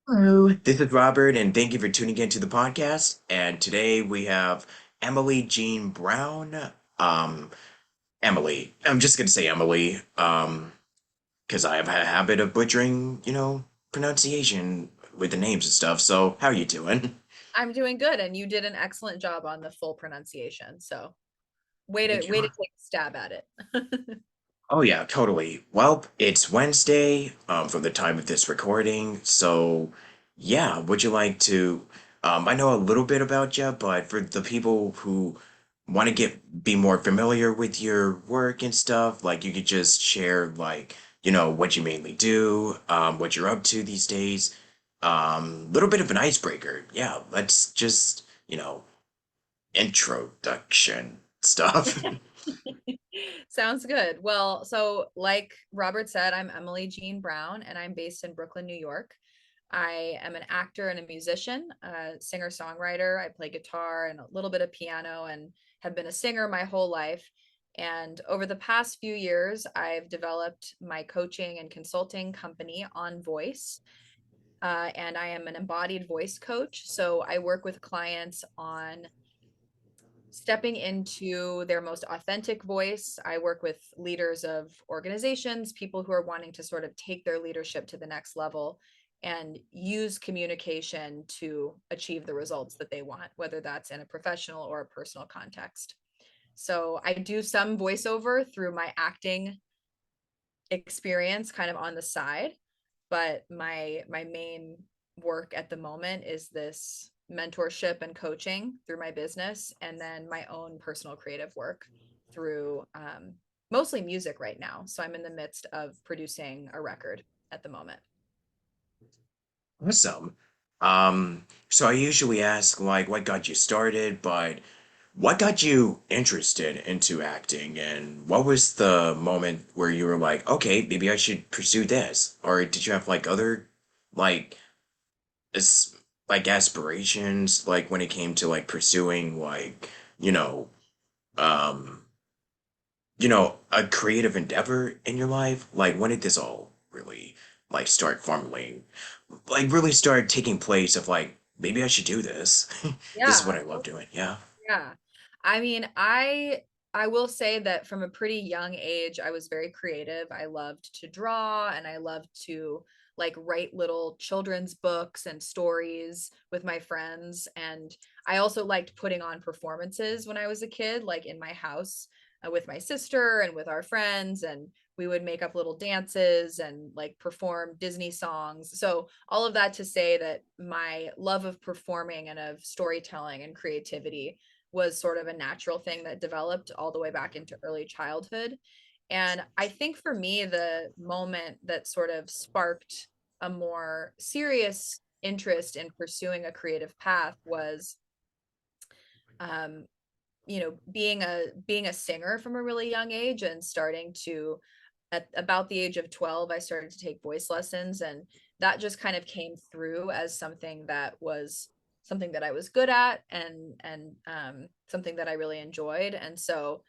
Hello, this is Robert, and thank you for tuning in to the podcast. And today we have Emily Jean Brown. Um, Emily. I'm just gonna say Emily, because I have a habit of butchering, pronunciation with the names and stuff. So, how are you doing? I'm doing good, and you did an excellent job on the full pronunciation. So way to Thank way to you. take a stab at it. Oh yeah, totally. Well, it's Wednesday, from the time of this recording. So, yeah, would you like to? I know a little bit about you, but for the people who want to be more familiar with your work and stuff, like you could just share, like, what you mainly do, what you're up to these days. Little bit of an icebreaker. Yeah, let's just, introduction stuff. Sounds good. Well, so like Robert said, I'm Emily Jean Brown, and I'm based in Brooklyn, New York. I am an actor and a musician, a singer-songwriter. I play guitar and a little bit of piano and have been a singer my whole life. And over the past few years, I've developed my coaching and consulting company On Voice. And I am an embodied voice coach. So I work with clients on stepping into their most authentic voice. I work with leaders of organizations, people who are wanting to sort of take their leadership to the next level and use communication to achieve the results that they want, whether that's in a professional or a personal context. So I do some voiceover through my acting experience kind of on the side, but my main work at the moment is this mentorship and coaching through my business, and then my own personal creative work through mostly music right now. So I'm in the midst of producing a record at the moment. Awesome. So I usually ask like what got you started, but what got you interested into acting and what was the moment where you were like, okay, maybe I should pursue this? Or did you have like other like as like aspirations like when it came to like pursuing like, you know, um, a creative endeavor in your life? Like when did this all really like start formulating like really started taking place of like maybe I should do this. This is what Yeah. I love doing. Yeah. Yeah. I mean, I will say that from a pretty young age, I was very creative. I loved to draw and I loved to like write little children's books and stories with my friends. And I also liked putting on performances when I was a kid, like in my house with my sister and with our friends. And we would make up little dances and like perform Disney songs. So, all of that to say that my love of performing and of storytelling and creativity was sort of a natural thing that developed all the way back into early childhood. And I think for me, the moment that sort of sparked a more serious interest in pursuing a creative path was um, being a singer from a really young age and starting to at about the age of 12 I started to take voice lessons, and that just kind of came through as something that I was good at, and something that I really enjoyed. And so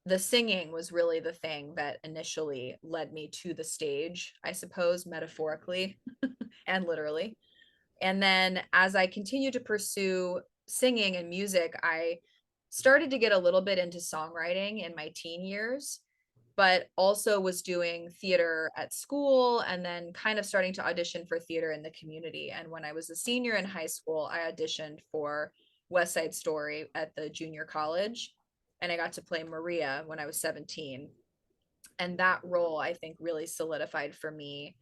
the singing was really the thing that initially led me to the stage, I suppose, metaphorically and literally. And then as I continued to pursue singing and music, I started to get a little bit into songwriting in my teen years, but also was doing theater at school and then kind of starting to audition for theater in the community. And when I was a senior in high school, I auditioned for West Side Story at the junior college, and I got to play Maria when I was 17. And that role, I think, really solidified for me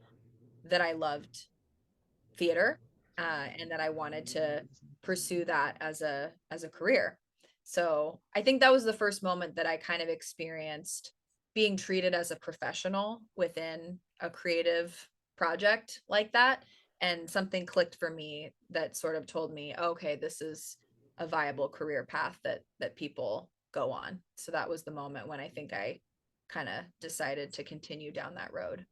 that I loved theater, and that I wanted to pursue that as a career. So I think that was the first moment that I kind of experienced being treated as a professional within a creative project like that. And something clicked for me that sort of told me, okay, this is a viable career path that people go on. So that was the moment when I think I kind of decided to continue down that road.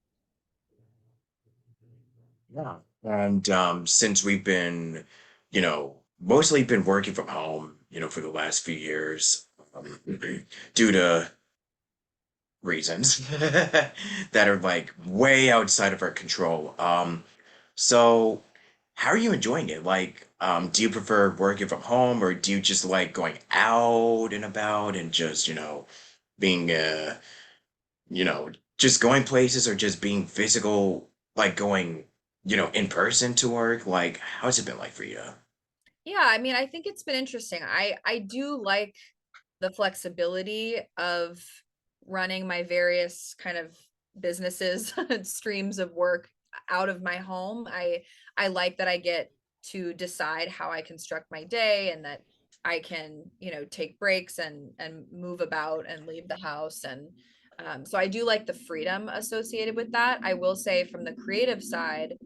Yeah. And since we've been, mostly been working from home, for the last few years, due to reasons that are like way outside of our control. So how are you enjoying it? Like, do you prefer working from home or do you just like going out and about and just, being, just going places or just being physical, like going, in person to work? Like, how's it been like for you? Yeah, I mean, I think it's been interesting. I do like the flexibility of running my various kind of businesses and streams of work out of my home. I like that I get to decide how I construct my day and that I can, take breaks and move about and leave the house and so I do like the freedom associated with that. I will say from the creative side,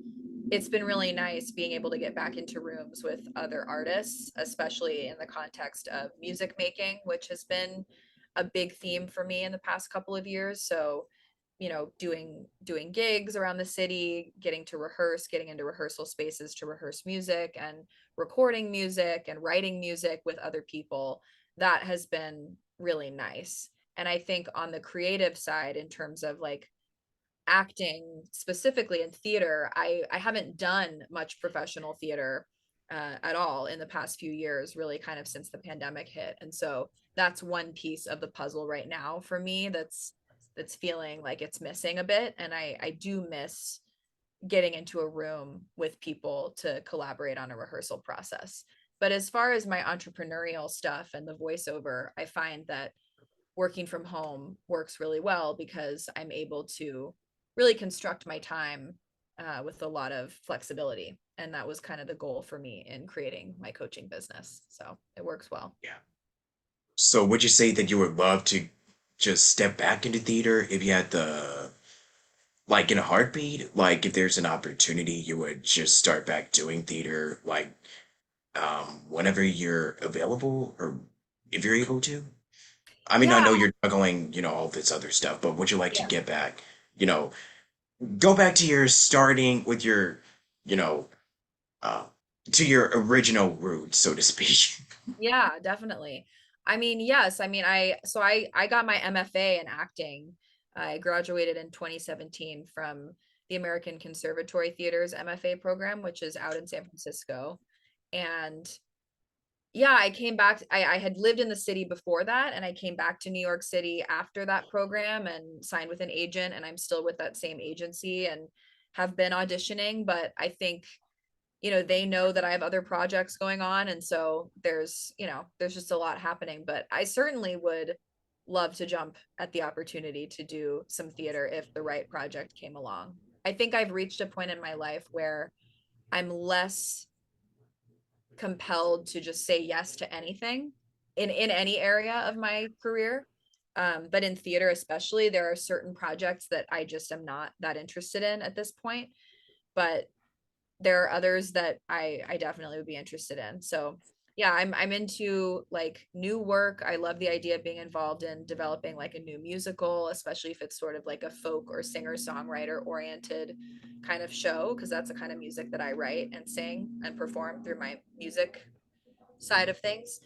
it's been really nice being able to get back into rooms with other artists, especially in the context of music making, which has been a big theme for me in the past couple of years. So, doing gigs around the city, getting to rehearse, getting into rehearsal spaces to rehearse music and recording music and writing music with other people, that has been really nice. And I think on the creative side, in terms of like acting specifically in theater, I haven't done much professional theater at all in the past few years, really kind of since the pandemic hit. And so that's one piece of the puzzle right now for me that's feeling like it's missing a bit. And I do miss getting into a room with people to collaborate on a rehearsal process. But as far as my entrepreneurial stuff and the voiceover, I find that working from home works really well because I'm able to really construct my time with a lot of flexibility. And that was kind of the goal for me in creating my coaching business. So it works well. Yeah. So would you say that you would love to just step back into theater if you had like in a heartbeat? Like if there's an opportunity, you would just start back doing theater, like whenever you're available or if you're able to? I mean, I Yeah. know you're juggling, all this other stuff, but would you like to Yeah. get back, you know, go back to your starting with your, you know, uh, to your original roots, so to speak? Yeah, definitely. I mean, yes. I mean, I got my MFA in acting. I graduated in 2017 from the American Conservatory Theater's MFA program, which is out in San Francisco. And yeah, I came back. I had lived in the city before that, and I came back to New York City after that program and signed with an agent, and I'm still with that same agency and have been auditioning. But I think, they know that I have other projects going on, and so there's just a lot happening. But I certainly would love to jump at the opportunity to do some theater if the right project came along. I think I've reached a point in my life where I'm less compelled to just say yes to anything in any area of my career. But in theater especially, there are certain projects that I just am not that interested in at this point. But there are others that I definitely would be interested in. So yeah, I'm into like new work. I love the idea of being involved in developing like a new musical, especially if it's sort of like a folk or singer-songwriter oriented kind of show, because that's the kind of music that I write and sing and perform through my music side of things.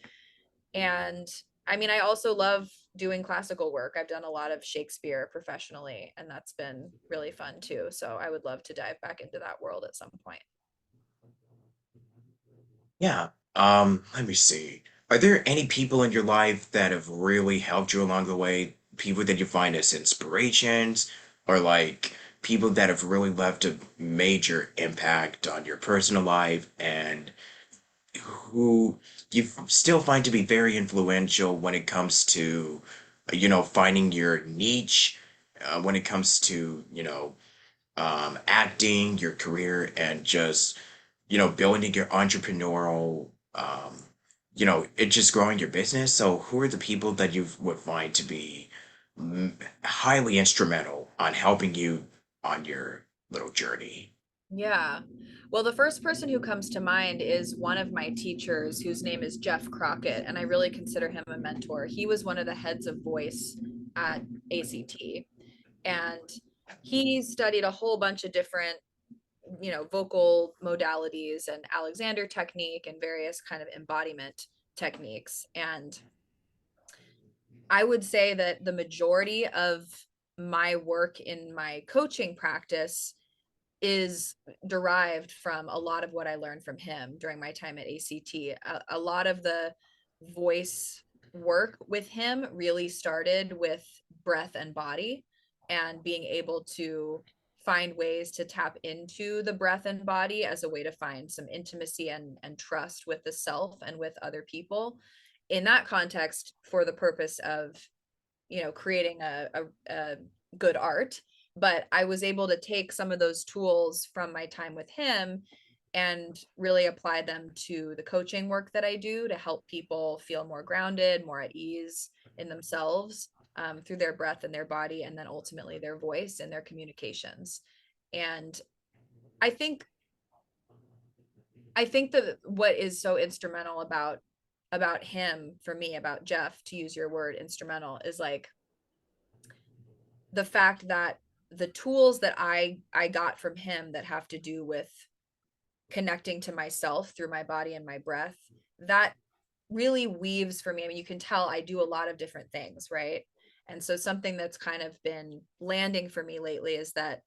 And I mean, I also love doing classical work. I've done a lot of Shakespeare professionally, and that's been really fun too. So I would love to dive back into that world at some point. Yeah. Let me see. Are there any people in your life that have really helped you along the way? People that you find as inspirations, or like people that have really left a major impact on your personal life and who you still find to be very influential when it comes to, finding your niche, when it comes to, acting, your career, and just, building your entrepreneurial, it just growing your business. So, who are the people that you would find to be highly instrumental on helping you on your little journey? Yeah. Well, the first person who comes to mind is one of my teachers whose name is Jeff Crockett, and I really consider him a mentor. He was one of the heads of voice at ACT, and he studied a whole bunch of different, vocal modalities and Alexander technique and various kind of embodiment techniques. And I would say that the majority of my work in my coaching practice is derived from a lot of what I learned from him during my time at ACT. A lot of the voice work with him really started with breath and body, and being able to find ways to tap into the breath and body as a way to find some intimacy and trust with the self and with other people in that context, for the purpose of, creating a good art. But I was able to take some of those tools from my time with him and really apply them to the coaching work that I do to help people feel more grounded, more at ease in themselves, through their breath and their body, and then ultimately their voice and their communications. And I think I think that what is so instrumental about him, for me, about Jeff, to use your word, instrumental, is like the fact that the tools that I got from him that have to do with connecting to myself through my body and my breath, that really weaves for me. I mean, you can tell I do a lot of different things, right? And so something that's kind of been landing for me lately is that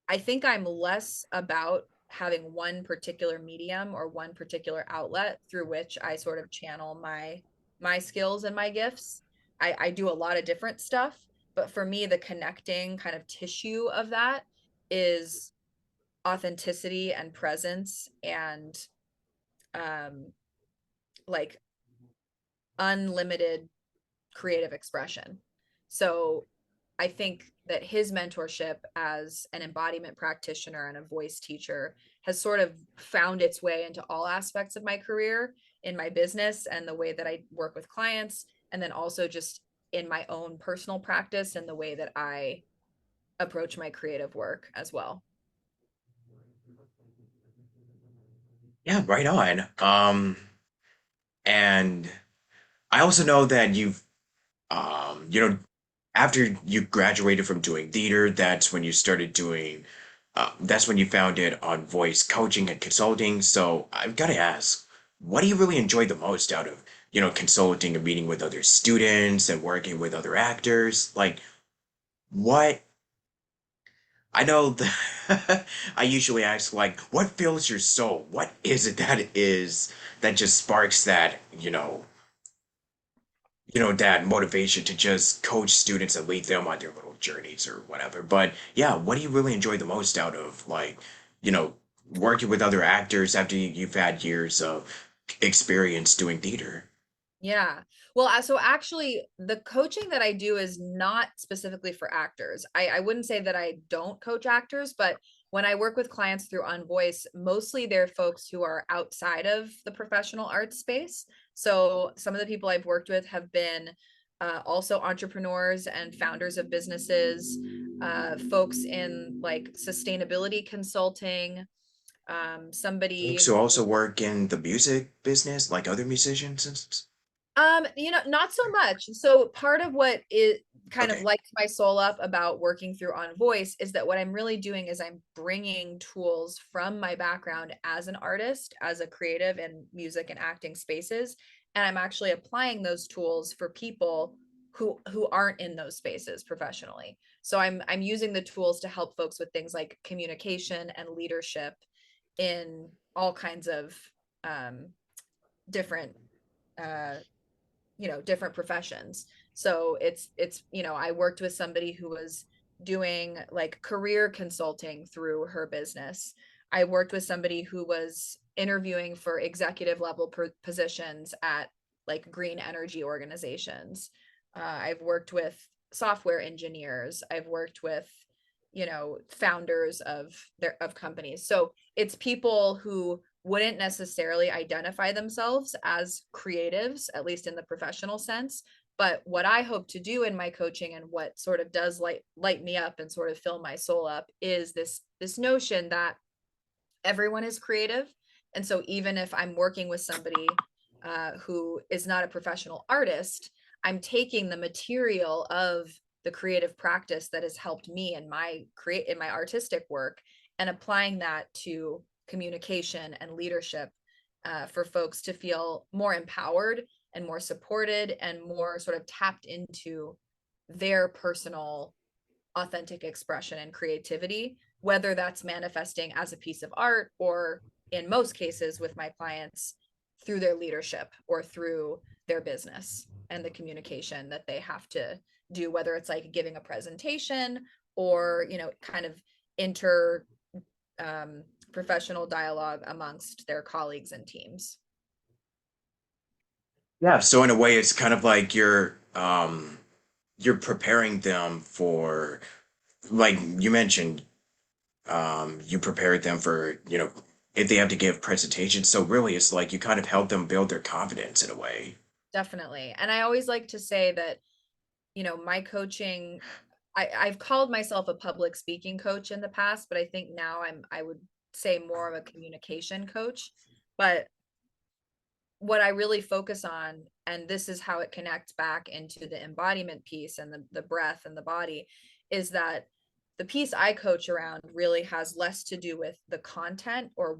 I think I'm less about having one particular medium or one particular outlet through which I sort of channel my skills and my gifts. I do a lot of different stuff, but for me, the connecting kind of tissue of that is authenticity and presence and um like unlimited creative expression. So I think that his mentorship as an embodiment practitioner and a voice teacher has sort of found its way into all aspects of my career, in my business and the way that I work with clients, and then also just in my own personal practice and the way that I approach my creative work as well. Yeah, right on. And I also know that you've, you know, after you graduated from doing theater, that's when you started doing, that's when you founded on voice coaching and consulting. So I've got to ask, what do you really enjoy the most out of, consulting and meeting with other students and working with other actors? Like, what I know that I usually ask like, what fills your soul? What is it that is that just sparks that, that motivation to just coach students and lead them on their little journeys or whatever. But yeah, what do you really enjoy the most out of like, you know, working with other actors after you've had years of experience doing theater? Yeah. Well, so actually, the coaching that I do is not specifically for actors. I wouldn't say that I don't coach actors, but when I work with clients through On Voice, mostly they're folks who are outside of the professional arts space. So some of the people I've worked with have been also entrepreneurs and founders of businesses, folks in like sustainability consulting, Folks somebody. who also work in the music business, like other musicians and Not so much. So part of what it kind of okay. lights my soul up about working through On Voice is that what I'm really doing is I'm bringing tools from my background as an artist, as a creative in music and acting spaces, and I'm actually applying those tools for people who aren't in those spaces professionally. So I'm using the tools to help folks with things like communication and leadership in all kinds of um, different uh, different professions. So it's I worked with somebody who was doing like career consulting through her business. I worked with somebody who was interviewing for executive level positions at like green energy organizations. I've worked with software engineers. I've worked with founders of companies. So it's people who wouldn't necessarily identify themselves as creatives, at least in the professional sense. But what I hope to do in my coaching, and what sort of does light me up and sort of fill my soul up, is this notion that everyone is creative. And so even if I'm working with somebody who is not a professional artist, I'm taking the material of the creative practice that has helped me in my artistic work, and applying that to communication and leadership, for folks to feel more empowered and more supported and more sort of tapped into their personal authentic expression and creativity, whether that's manifesting as a piece of art or in most cases with my clients through their leadership or through their business and the communication that they have to do, whether it's like giving a presentation or, kind of inter um, professional dialogue amongst their colleagues and teams. Yeah, so in a way it's kind of like you're preparing them for, like you mentioned, you prepared them for, if they have to give presentations. So really it's like you kind of help them build their confidence in a way. Definitely. And I always like to say that, my coaching, I've called myself a public speaking coach in the past, but I think now I would say more of a communication coach. But what I really focus on, and this is how it connects back into the embodiment piece and the breath and the body, is that the piece I coach around really has less to do with the content or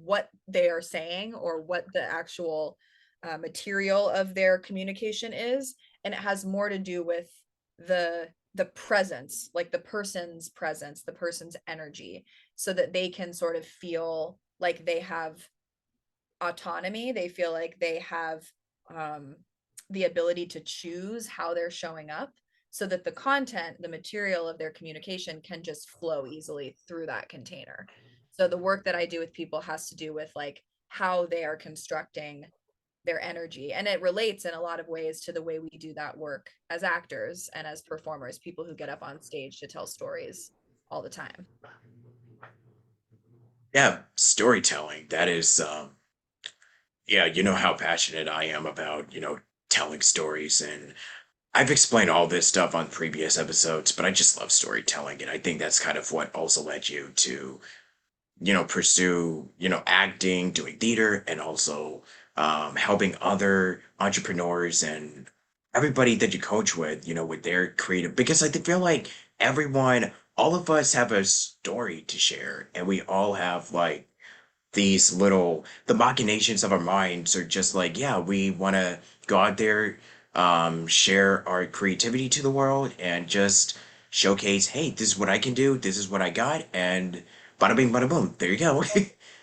what they are saying or what the actual material of their communication is, and it has more to do with the presence, like the person's presence, the person's energy, so that they can sort of feel like they have autonomy. They feel like they have um, the ability to choose how they're showing up so that the content, the material of their communication can just flow easily through that container. So the work that I do with people has to do with like how they are constructing their energy. And it relates in a lot of ways to the way we do that work as actors and as performers, people who get up on stage to tell stories all the time. Yeah, storytelling. That is, yeah, you know how passionate I am about, telling stories. And I've explained all this stuff on previous episodes, but I just love storytelling. And I think that's kind of what also led you to, pursue, acting, doing theater, and also helping other entrepreneurs and everybody that you coach with, with their creative. Because I feel like everyone, all of us have a story to share, and we all have like these little the machinations of our minds are just like, yeah, we want to go out there, share our creativity to the world and just showcase, hey, this is what I can do, this is what I got, and bada bing bada boom, there you go.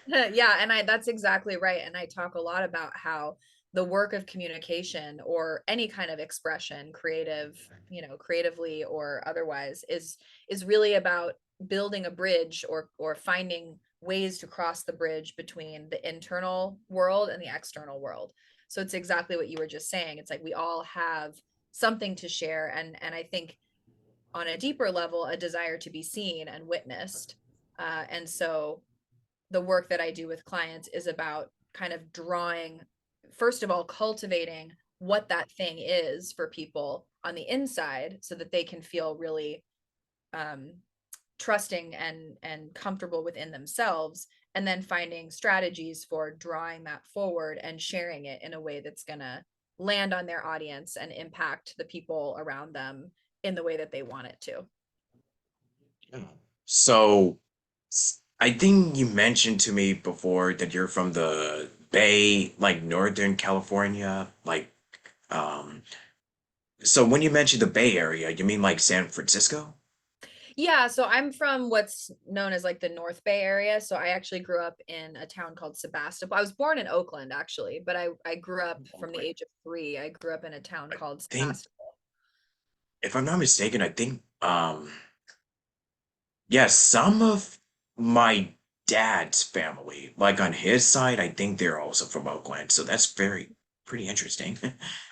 Yeah, and that's exactly right. And I talk a lot about how the work of communication or any kind of expression, creative, creatively or otherwise, is really about building a bridge or finding ways to cross the bridge between the internal world and the external world. So it's exactly what you were just saying. It's like we all have something to share, and I think on a deeper level, a desire to be seen and witnessed. And so the work that I do with clients is about kind of drawing, first of all, cultivating what that thing is for people on the inside so that they can feel really um, trusting and comfortable within themselves, and then finding strategies for drawing that forward and sharing it in a way that's going to land on their audience and impact the people around them in the way that they want it to. Yeah. So I think you mentioned to me before that you're from the Bay, like Northern California, like um so when you mentioned the Bay Area, you mean like San Francisco? Yeah, so I'm from what's known as like the North Bay area. So I actually grew up in a town called Sebastopol. I was born in Oakland actually, but I grew up from the Oakland. age of 3. I grew up in a town I called think, Sebastopol. if I'm not mistaken, I think yeah, some of my dad's family, like on his side, I think they're also from Oakland. So that's very pretty interesting.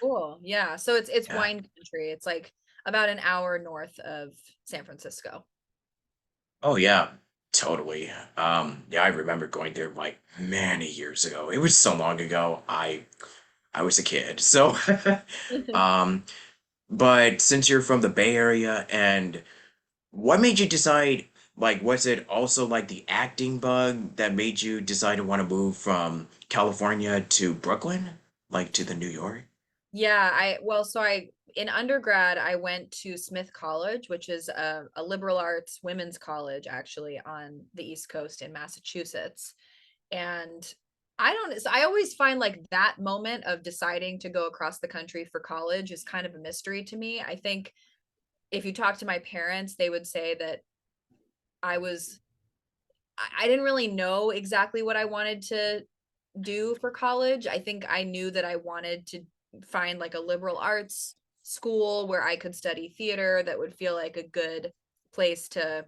Cool. Yeah. So it's Yeah. wine country. It's like about an hour north of San Francisco. Oh yeah, totally. Yeah, I remember going there like many years ago. It was so long ago. I was a kid. So um but since you're from the Bay Area, and what made you decide, like, was it also like the acting bug that made you decide to want to move from California to Brooklyn, like to the New York? Yeah, so I in undergrad I went to Smith College, which is a liberal arts women's college actually on the East Coast in Massachusetts. And I always find like that moment of deciding to go across the country for college is kind of a mystery to me. I think if you talk to my parents, they would say that I was I didn't really know exactly what I wanted to do for college. I think I knew that I wanted to find like a liberal arts school where I could study theater that would feel like a good place to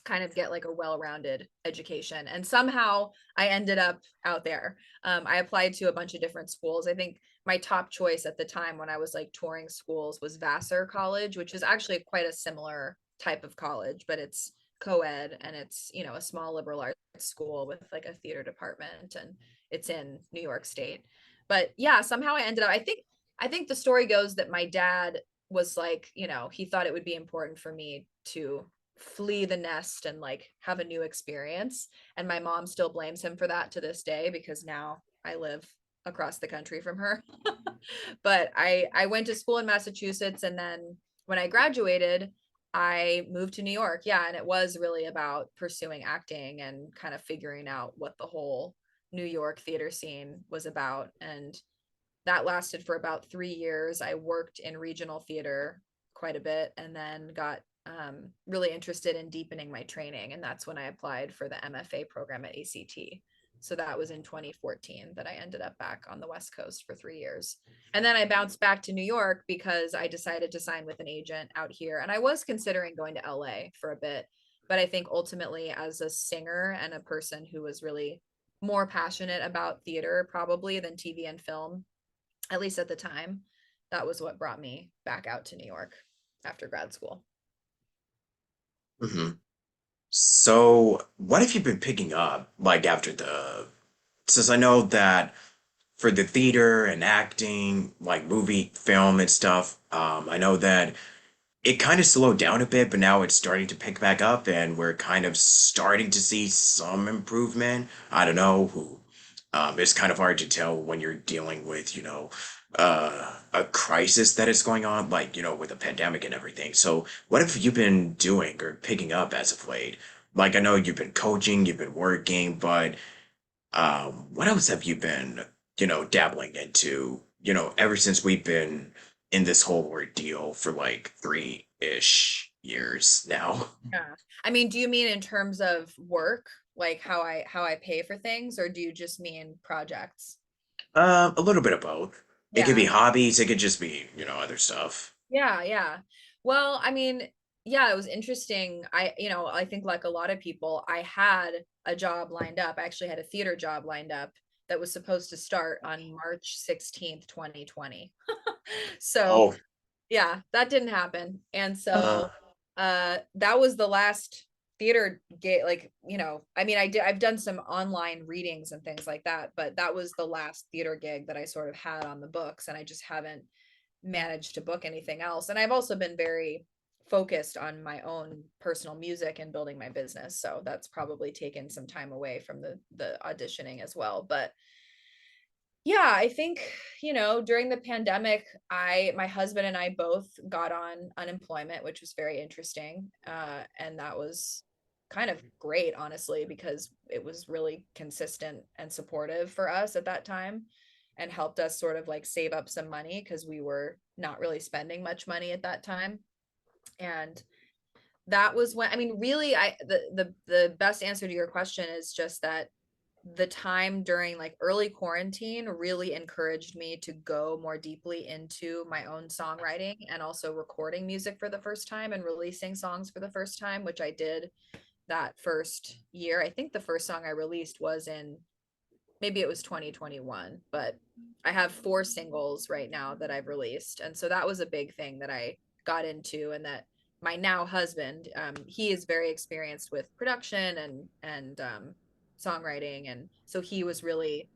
kind of get like a well-rounded education. And somehow I ended up out there. I applied to a bunch of different schools. I think my top choice at the time when I was like touring schools was Vassar College, which is actually quite a similar type of college, but it's co-ed and it's, you know, a small liberal arts school with like a theater department and it's in New York State. But yeah, somehow I ended up, I think the story goes that my dad was like, you know, he thought it would be important for me to flee the nest and like have a new experience. And my mom still blames him for that to this day because now I live across the country from her. But I went to school in Massachusetts and then when I graduated, I moved to New York. Yeah, and it was really about pursuing acting and kind of figuring out what the whole New York theater scene was about. And that lasted for about 3 years. I worked in regional theater quite a bit and then got really interested in deepening my training. And that's when I applied for the MFA program at ACT. So that was in 2014 that I ended up back on the West Coast for 3 years. And then I bounced back to New York because I decided to sign with an agent out here. And I was considering going to LA for a bit. But I think ultimately, as a singer and a person who was really more passionate about theater probably than TV and film, at least at the time, that was what brought me back out to New York after grad school. Hmm. So, what have you been picking up like after the since I know that for the theater and acting, like movie, film and stuff, I know that it kind of slowed down a bit, but now it's starting to pick back up and we're kind of starting to see some improvement. I don't know who. It's kind of hard to tell when you're dealing with, a crisis that is going on, like, with a pandemic and everything. So, what have you been doing or picking up as of late? Like, I know you've been coaching, you've been working, but what else have you been, dabbling into, ever since we've been in this whole ordeal for like 3-ish years now? Yeah. I mean, do you mean in terms of work, like how I pay for things, or do you just mean projects? A little bit of both. It could Yeah. be hobbies, it could just be, other stuff. Yeah, yeah. Well, I mean, yeah, it was interesting. I think like a lot of people, I had a job lined up. I actually had a theater job lined up that was supposed to start on March 16th, 2020. So Oh, yeah, that didn't happen. And uh, so that was the last theater gig, like, I mean, I've done some online readings and things like that, but that was the last theater gig that I sort of had on the books and I just haven't managed to book anything else. And I've also been very focused on my own personal music and building my business. So that's probably taken some time away from the auditioning as well. But yeah, I think, during the pandemic, my husband and I both got on unemployment, which was very interesting. And that was kind of great, honestly, because it was really consistent and supportive for us at that time and helped us sort of like save up some money because we were not really spending much money at that time. And that was when, I mean, really, the best answer to your question is just that the time during like early quarantine really encouraged me to go more deeply into my own songwriting and also recording music for the first time and releasing songs for the first time, which I did that first year. I think the first song I released was in, maybe it was 2021, but I have 4 singles right now that I've released. And so that was a big thing that I got into, and that my now husband, he is very experienced with production and songwriting. And so he was really,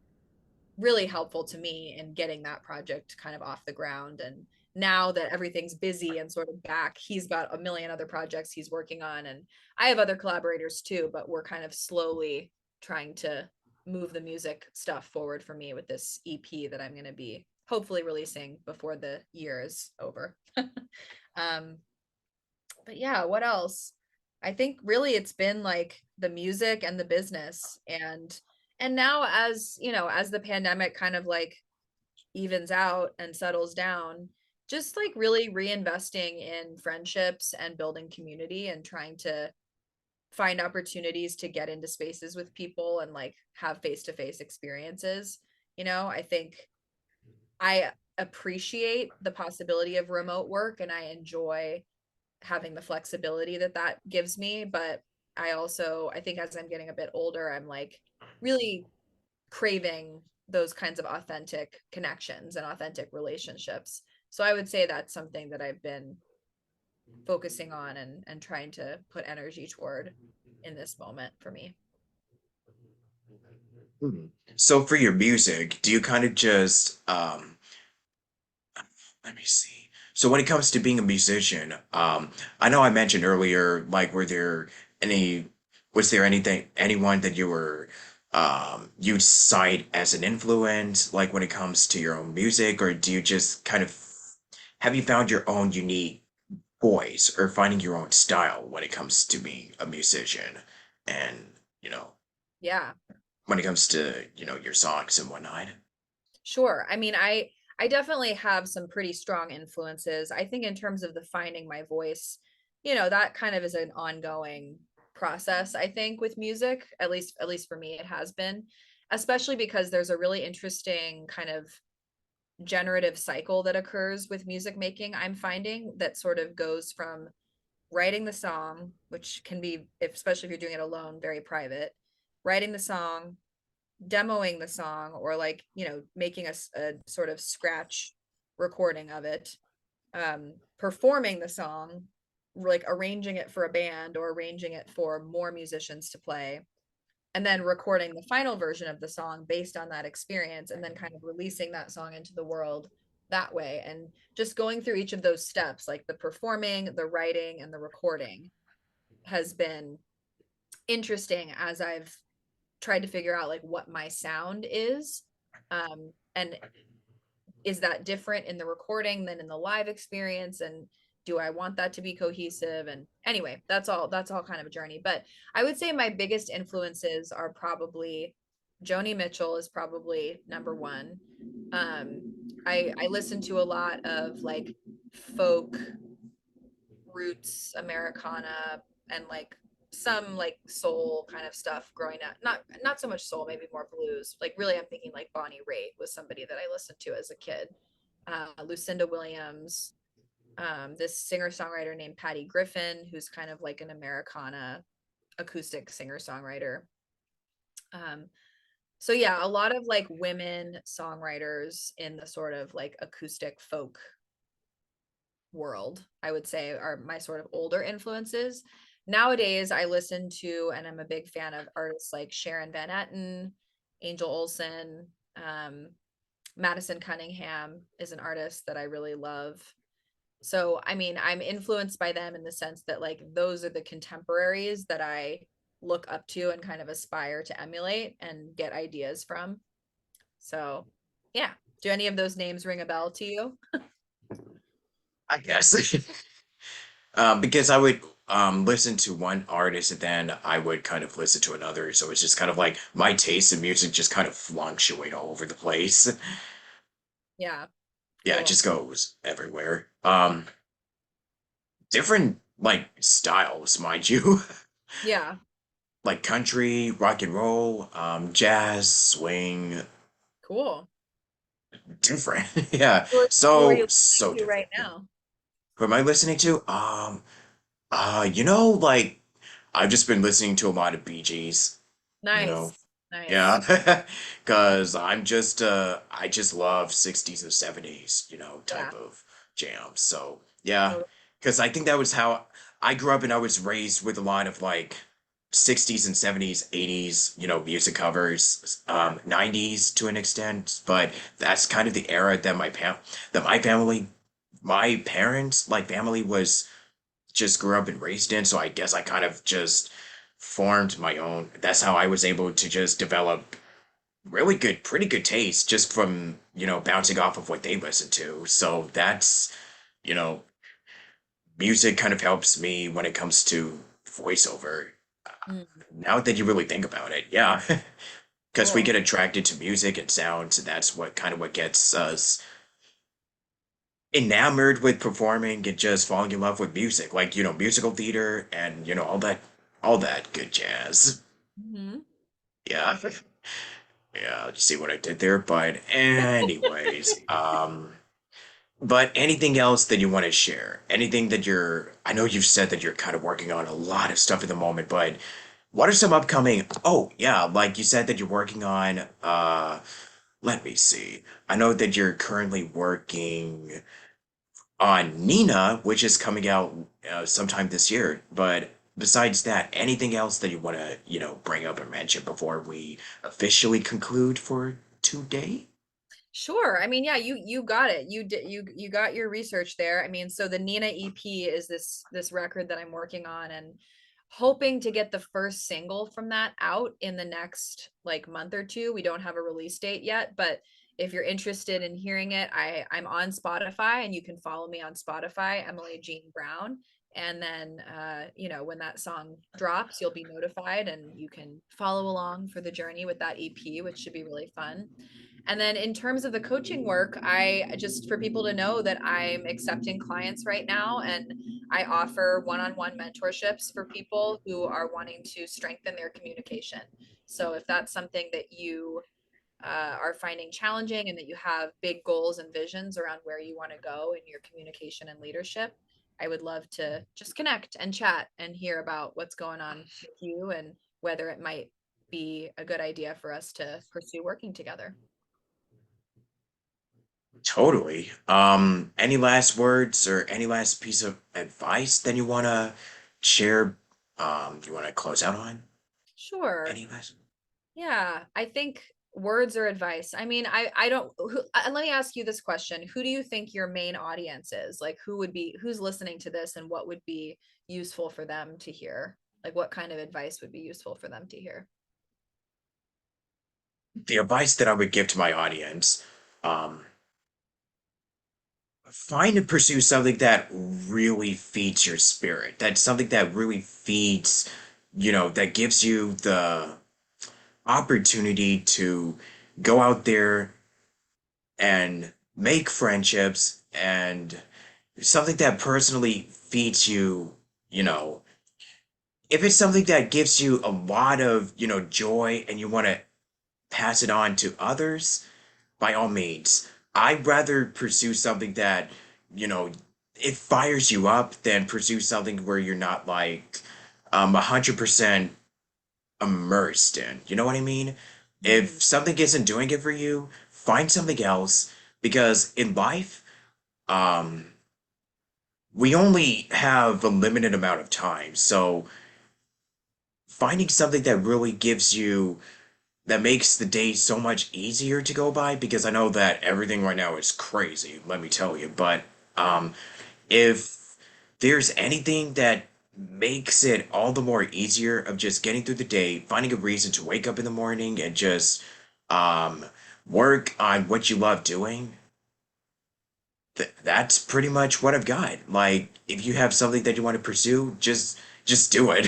really helpful to me in getting that project kind of off the ground. And now that everything's busy and sort of back, he's got a million other projects he's working on. And I have other collaborators too, but we're kind of slowly trying to move the music stuff forward for me with this EP that I'm going to be hopefully releasing before the year is over. um, but yeah, what else? I think really it's been like the music and the business, and now, as as the pandemic kind of like evens out and settles down, just like really reinvesting in friendships and building community and trying to find opportunities to get into spaces with people and like have face-to-face experiences. I think I appreciate the possibility of remote work and I enjoy having the flexibility that that gives me, but I think as I'm getting a bit older, I'm like really craving those kinds of authentic connections and authentic relationships. So I would say that's something that I've been focusing on and trying to put energy toward in this moment for me. Hmm. So for your music, do you kind of just let me see. So when it comes to being a musician, I know I mentioned earlier, like, any, was there anyone that you'd cite as an influence, like when it comes to your own music, or do you just kind of, have you found your own unique voice or finding your own style when it comes to being a musician? And, you know, Yeah. when it comes to, your songs and whatnot. Sure. I mean, I definitely have some pretty strong influences. I think in terms of the finding my voice, that kind of is an ongoing process, I think, with music. At least for me it has been, especially because there's a really interesting kind of generative cycle that occurs with music making, I'm finding, that sort of goes from writing the song, which can be, especially if you're doing it alone, very private, writing the song, demoing the song, or like making a sort of scratch recording of it, performing the song, like arranging it for a band or arranging it for more musicians to play, and then recording the final version of the song based on that experience, and then kind of releasing that song into the world that way. And just going through each of those steps, like the performing, the writing, and the recording, has been interesting as I've tried to figure out like what my sound is. And is that different in the recording than in the live experience? And do I want that to be cohesive? And anyway, that's all kind of a journey. But I would say my biggest influences are probably Joni Mitchell is probably number one. Um, I listen to a lot of like folk, roots, Americana, and like some like soul kind of stuff growing up. Not so much soul, maybe more blues. Like really, I'm thinking like Bonnie Raitt was somebody that I listened to as a kid. Lucinda Williams, this singer songwriter named Patty Griffin, who's kind of like an Americana acoustic singer songwriter. Um, so yeah, a lot of like women songwriters in the sort of like acoustic folk world, I would say, are my sort of older influences. Nowadays, I listen to and I'm a big fan of artists like Sharon Van Etten, Angel Olsen, um, Madison Cunningham is an artist that I really love. So, I mean, I'm influenced by them in the sense that like those are the contemporaries that I look up to and kind of aspire to emulate and get ideas from. So, yeah. Do any of those names ring a bell to you? I guess. Because I would listen to one artist and then I would kind of listen to another. So it's just kind of like my taste in music just kind of fluctuate all over the place. Yeah, Yeah, it cool. just goes everywhere. Different like styles, mind you. Yeah. Like country, rock and roll, jazz, swing, Cool. different. Yeah, Who are so you so listening to right different. now? Who am I listening to? Like I've just been listening to a lot of Bee Gees, you know. Nice. Nice. Yeah, because I just love 60s and 70s, Yeah. type of jams. So, yeah, Totally. because I think that was how I grew up and I was raised with a lot of like 60s and 70s, 80s, music covers, Yeah. 90s to an extent, but that's kind of the era that my parents, like family was just grew up and raised in, so I guess I kind of just formed my own. That's how I was able to just develop pretty good taste just from, bouncing off of what they listen to. So you know, music kind of helps me when it comes to voiceover. Mm, Now that you really think about it, yeah. Because we cool. get attracted to music and sounds, and that's what gets us enamored with performing and just falling in love with music, like musical theater and all that all that good jazz. Mhm. Yeah. Yeah, you see what I did there? But anyways, but anything else that you want to share? Anything that I know you've said that you're kind of working on a lot of stuff at the moment, but what are some upcoming, oh yeah, like you said that you're working on, let me see. I know that you're currently working on Nina, which is coming out sometime this year. But besides that, anything else that you want to, bring up or mention before we officially conclude for today? Sure. I mean, yeah, you got it. You got your research there. I mean, so the Nina EP is this record that I'm working on and hoping to get the first single from that out in the next like month or two. We don't have a release date yet, but if you're interested in hearing it, I'm on Spotify and you can follow me on Spotify, Emily Jean Brown. And then when that song drops, you'll be notified and you can follow along for the journey with that EP, which should be really fun. And then in terms of the coaching work, I just for people to know that I'm accepting clients right now and I offer one-on-one mentorships for people who are wanting to strengthen their communication. So if that's something that you are finding challenging and that you have big goals and visions around where you want to go in your communication and leadership, I would love to just connect and chat and hear about what's going on with you and whether it might be a good idea for us to pursue working together. Totally. Any last words or any last piece of advice that you want to share? You want to close out on? Sure. Any last? Yeah, I think words or advice. I mean, I don't let me ask you this question. Who do you think your main audience is? Like who's listening to this and what would be useful for them to hear? Like what kind of advice would be useful for them to hear? The advice that I would give to my audience, um, find and pursue something that really feeds your spirit. That's something that really feeds, that gives you the opportunity to go out there and make friendships and something that personally feeds you, you know, if it's something that gives you a lot of, joy and you want to pass it on to others, by all means. I'd rather pursue something that, you know, it fires you up than pursue something where you're not like 100% immersed in. You know what I mean? Mhm. If something isn't doing it for you, find something else because in life, um, we only have a limited amount of time. So finding something that really gives you that makes the day so much easier to go by because I know that everything right now is crazy, let me tell you. But um, if there's anything that makes it all the more easier of just getting through the day, finding a reason to wake up in the morning and just um, work on what you love doing, that's pretty much what I've got. Like, if you have something that you want to pursue, just do it.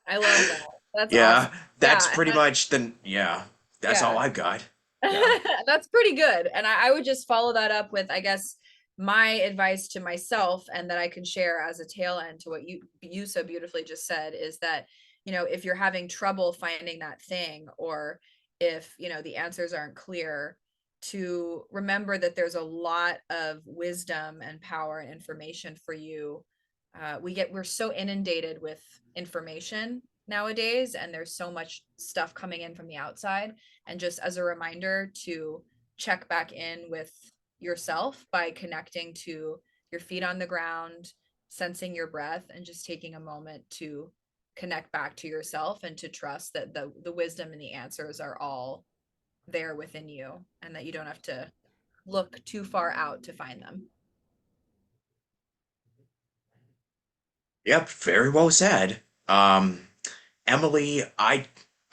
I love that. That's awesome. Yeah, that's Yeah, and pretty much yeah, that's all yeah. I've got. Yeah. That's pretty good. And I would just follow that up with, I guess, my advice to myself and that I can share as a tail end to what you so beautifully just said is that, if you're having trouble finding that thing or if, the answers aren't clear, to remember that there's a lot of wisdom and power and information for you. We're so inundated with information nowadays, and there's so much stuff coming in from the outside and just as a reminder to check back in with yourself by connecting to your feet on the ground, sensing your breath, and just taking a moment to connect back to yourself and to trust that the wisdom and the answers are all there within you and that you don't have to look too far out to find them. Yep, very well said. Emily, I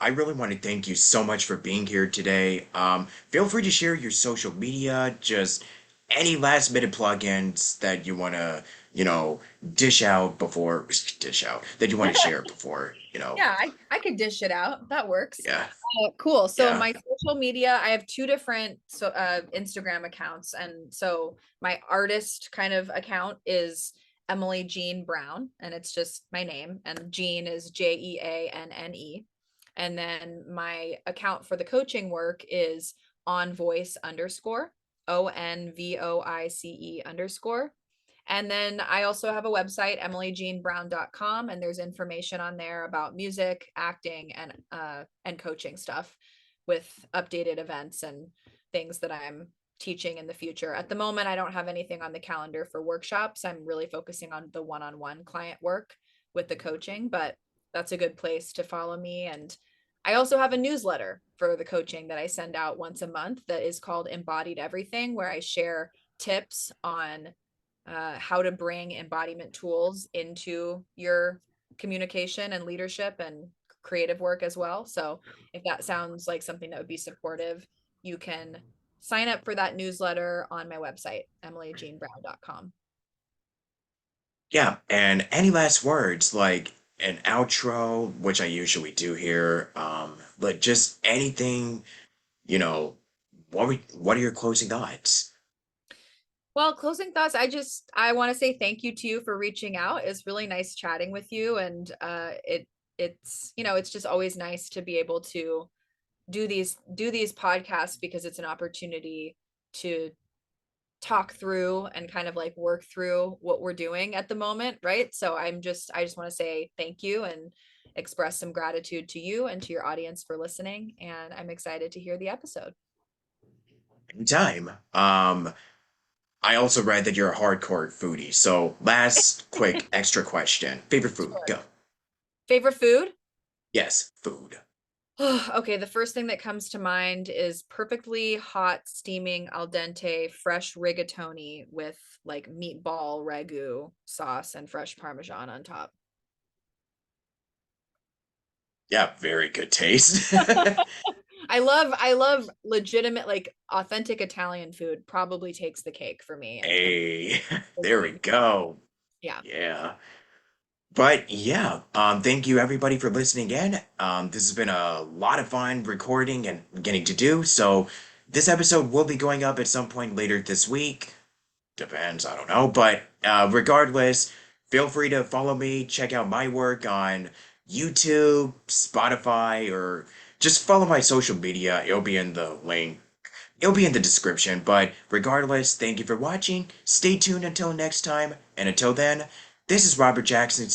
really want to thank you so much for being here today. Feel free to share your social media, just any last minute plugins that you want to, you know, dish out before dish out that you want to share before, Yeah, I could dish it out. That works. yeah, Cool. So yeah. my social media, I have two different Instagram accounts, and so my artist kind of account is Emily Jeanne Brown, and it's just my name. And Jeanne is Jeanne. And then my account for the coaching work is on voice underscore ONVOICE_. And then I also have a website, emilyjeanbrown.com, and there's information on there about music, acting, and coaching stuff with updated events and things that I'm teaching in the future. At the moment, I don't have anything on the calendar for workshops. I'm really focusing on the one-on-one client work with the coaching, but that's a good place to follow me. And I also have a newsletter for the coaching that I send out once a month that is called Embodied Everything, where I share tips on how to bring embodiment tools into your communication and leadership and creative work as well. So if that sounds like something that would be supportive, you can sign up for that newsletter on my website, emilyjeanbrown.com. Yeah, and any last words, like an outro, which I usually do here, but just anything, you know, what are your closing thoughts? Well, closing thoughts, I want to say thank you to you for reaching out. It's really nice chatting with you, and it's just always nice to be able to do these podcasts because it's an opportunity to talk through and kind of like work through what we're doing at the moment, right? So I just want to say thank you and express some gratitude to you and to your audience for listening, and I'm excited to hear the episode. Anytime. I also read that you're a hardcore foodie, so last quick extra question. Favorite food, Sure. go. Favorite food? Yes, food. Okay, the first thing that comes to mind is perfectly hot, steaming al dente, fresh rigatoni with like meatball ragu sauce and fresh parmesan on top. Yeah, very good taste. I love legitimate, like authentic Italian food probably takes the cake for me in terms Hey, of there we cuisine. go. Yeah, Yeah. But yeah, thank you everybody for listening in. This has been a lot of fun recording and getting to do. So this episode will be going up at some point later this week. Depends, I don't know. But regardless, feel free to follow me, check out my work on YouTube, Spotify, or just follow my social media. It'll be in the link. It'll be in the description. But regardless, thank you for watching. Stay tuned until next time. And until then, this is Robert Jackson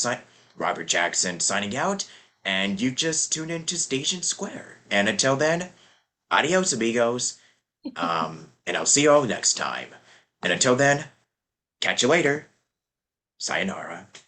signing out. And you just tuned into Station Square. And until then, adios amigos. And I'll see you all next time. And until then, catch you later. Sayonara.